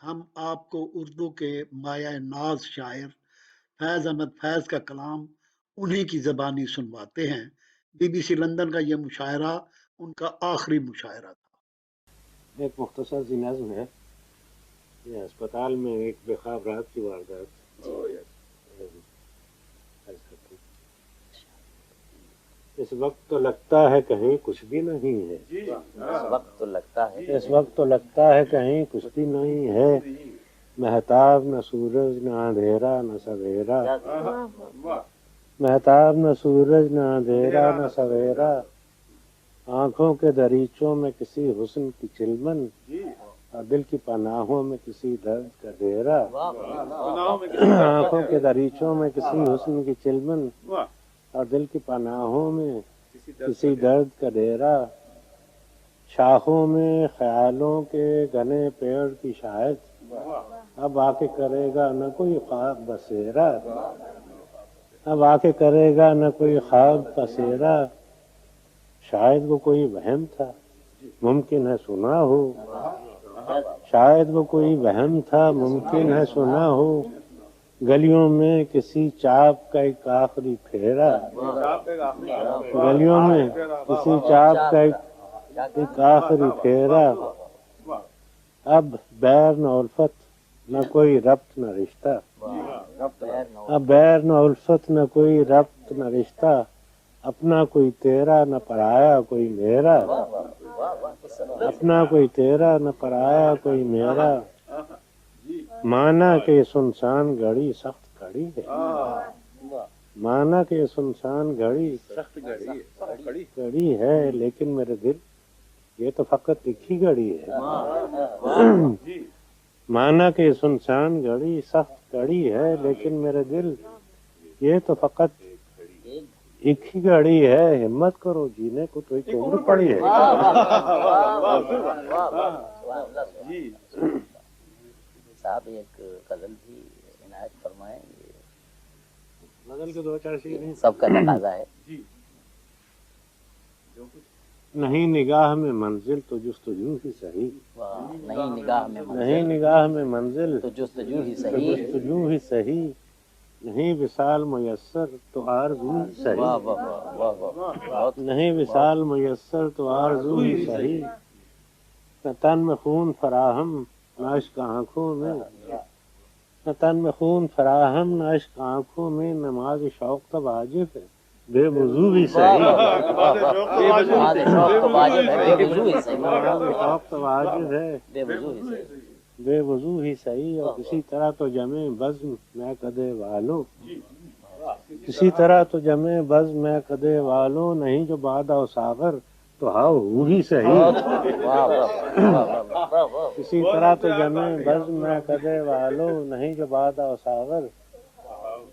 ہم آپ کو اردو کے مایہ ناز شاعر فیض احمد فیض کا کلام انہی کی زبانی سنواتے ہیں۔ بی بی سی لندن کا یہ مشاعرہ ان کا آخری مشاعرہ تھا۔ ایک مختصر سی نظم ہے یہ اسپتال میں ایک بے خواب رات کی واردات۔ اس وقت تو لگتا ہے کہیں کچھ بھی نہیں ہے، اس وقت تو لگتا ہے کہیں کچھ بھی نہیں ہے، مہتاب نہ سورج نہ اندھیرا نہ سویرا، مہتاب نہ سورج نہ اندھیرا نہ سویرا، آنکھوں کے دریچوں میں کسی حسن کی چلمن اور دل کی پناہوں میں کسی درد کا ڈیرا، آنکھوں کے دریچوں میں کسی حسن کی چلمن اور دل کی پناہوں میں کسی درد کا ڈیرا، شاخوں میں خیالوں کے گھنے پیڑ کی شاید اب آ کے کرے گا نہ کوئی خواب بسیرا، اب آ کے کرے گا نہ کوئی خواب بسیرا، شاید وہ کوئی وہم تھا ممکن ہے سنا ہو، شاید وہ کوئی وہم تھا ممکن ہے سنا ہو، گلیوں میں کسی چاپ کا ایک آخری پھیرا، گلیوں میں کسی چاپ کا ایک آخری پھیرا، اب بیر نہ الفت نہ کوئی ربط نہ رشتہ، اب بیر نہ الفت نہ کوئی ربط نہ رشتہ، اپنا کوئی تیرا نہ پرایا کوئی میرا، اپنا کوئی تیرا نہ پرایا کوئی میرا، مانا کہ سنسان گھڑی سخت گھڑی ہے، مانا کہ سنسان گھڑی سخت گھڑی ہے، لیکن میرے دل یہ تو فقط ایک ہی گھڑی ہے، مانا کہ سنسان گھڑی سخت گھڑی ہے، لیکن میرے دل یہ تو فقط ایک ہی گھڑی ہے، ہمت کرو جینے کو تو ایک عمر پڑی ہے۔ صاحب ایک غزل بھی عنایت فرمائیں، غزل کے دو چار شعر ہیں، سب کا تقاضا ہے۔ نہیں نگاہ میں منزل تو جستجو ہی صحیح، نہیں نگاہ میں نہیں نگاہ میں منزل تو جستجو ہی تو صحیح، جستجو ہی صحیح، نہیں وصال میسر تو آرزو ہی واہ صحیح، واہ واہ واہ بہت نہیں وصال میسر تو آرزو ہی صحیح، نہ تن میں خون فراہم نہ عشق آنکھوں میں، نہ تن میں خون فراہم نہ عشق آنکھوں میں، نماز شوق تو واجب ہے بے وضو ہی صحیح، نماز شوق تو واجب ہے بے وضو ہی صحیح، نماز شوق تو واجب ہے بے وضو ہی صحیح، بے وضو ہی صحیح، اور کسی طرح تو جمے بزم میں کدے والو، کسی طرح تو جمے بزم میں کدے والو، نہیں جو بادہ و ساغر تو ہاؤ ہو ہی صحیح، واہ واہ واہ، کسی طرح تو جمے بزم میں کدے والو، نہیں جو بادہ و ساغر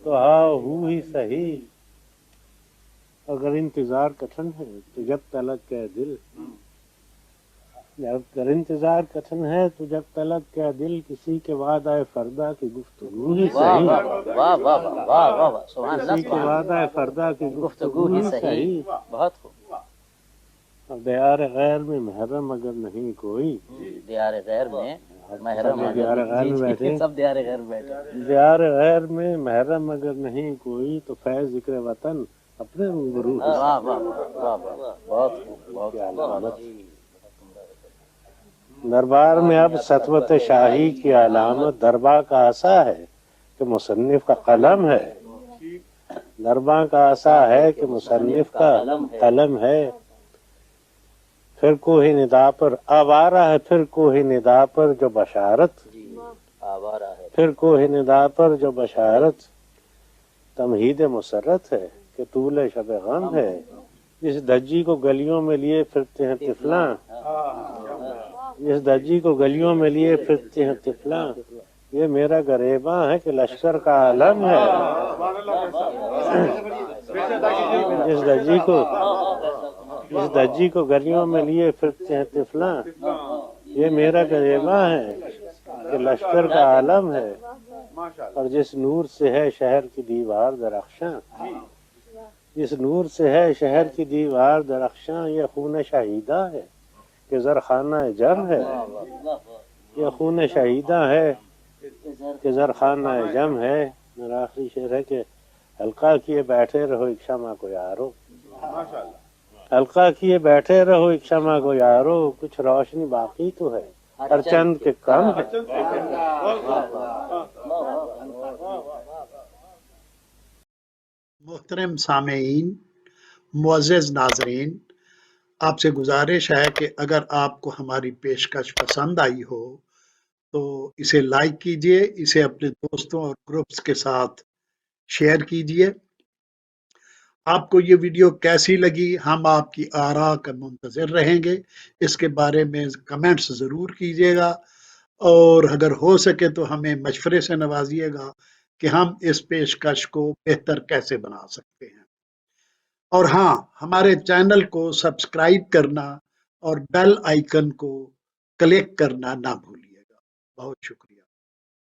تو ہاؤ ہو ہی صحیح، اگر انتظار کٹھن ہے تو جب تلک کے دل، اگر انتظار کٹھن ہے تو جب تلک کے دل، کسی کے وعدہ فردا کی گفتگو ہی واہ صحیح، واہ واہ واہ واہ واہ، سبحان اللہ کسی کے سبحان اللہ، وعدہ فردا کی گفتگو ہی صحیح، بہت خوب، اور دیار غیر میں محرم اگر نہیں کوئی، دیار غیر میں محرم سب دیار غیر میں بیٹھے، سب دیار غیر میں بیٹھے، دیار غیر میں محرم اگر نہیں کوئی، تو فیض ذکر وطن اپنے روبرو ہی واہ واہ واہ واہ، بہت خوب بہت کیا خوب، علامت، دربار میں اب سطوت شاہی کی علامت، دربار کا عصا ہے کہ مصنف کا قلم ہے، دربار کا عصا ہے کہ مصنف کا قلم ہے، پھر کوہ ندا پر آوارہ ہے، پھر کوہ ندا پر جو بشارت، آوارہ ہے، پھر کوہ ندا پر جو بشارت، تمہید مسرت ہے کہ طول شب غم ہے، جس دجی کو گلیوں میں لیے پھرتے ہیں طفلاں، جس دجی کو گلیوں میں لیے پھرتے ہیں طفلاں، یہ میرا گریباں ہے کہ لشکر کا علم ہے، جس دجی کو گلیوں میں لیے پھرتے ہیں طفلاں، یہ میرا گریباں ہے کہ لشکر کا علم ہے، اور جس نور سے ہے شہر کی دیوار درخشاں، جس نور سے ہے شہر کی دیوار درخشاں، یہ خون شہیدہ ہے کہ زرخانہ جم ہے، یہ خون شہیدہ ہے کہ زرخانہ جم ہے. میرا آخری شعر ہے کہ حلقہ کیے بیٹھے رہو ایک شمع کو یارو. حلقہ کیے بیٹھے رہو ایک شمع کو یارو, کچھ روشنی باقی تو ہے ہر چند کے کم ہے. محترم سامعین، معزز ناظرین، آپ سے گزارش ہے کہ اگر آپ کو ہماری پیشکش پسند آئی ہو تو اسے لائک کیجئے، اسے اپنے دوستوں اور گروپس کے ساتھ شیئر کیجئے. آپ کو یہ ویڈیو کیسی لگی، ہم آپ کی آراء کا منتظر رہیں گے. اس کے بارے میں کمنٹس ضرور کیجئے گا، اور اگر ہو سکے تو ہمیں مشورے سے نوازیے گا کہ ہم اس پیشکش کو بہتر کیسے بنا سکتے ہیں. اور ہاں، ہمارے چینل کو سبسکرائب کرنا اور بیل آئیکن کو کلک کرنا نہ بھولیے گا. بہت شکریہ.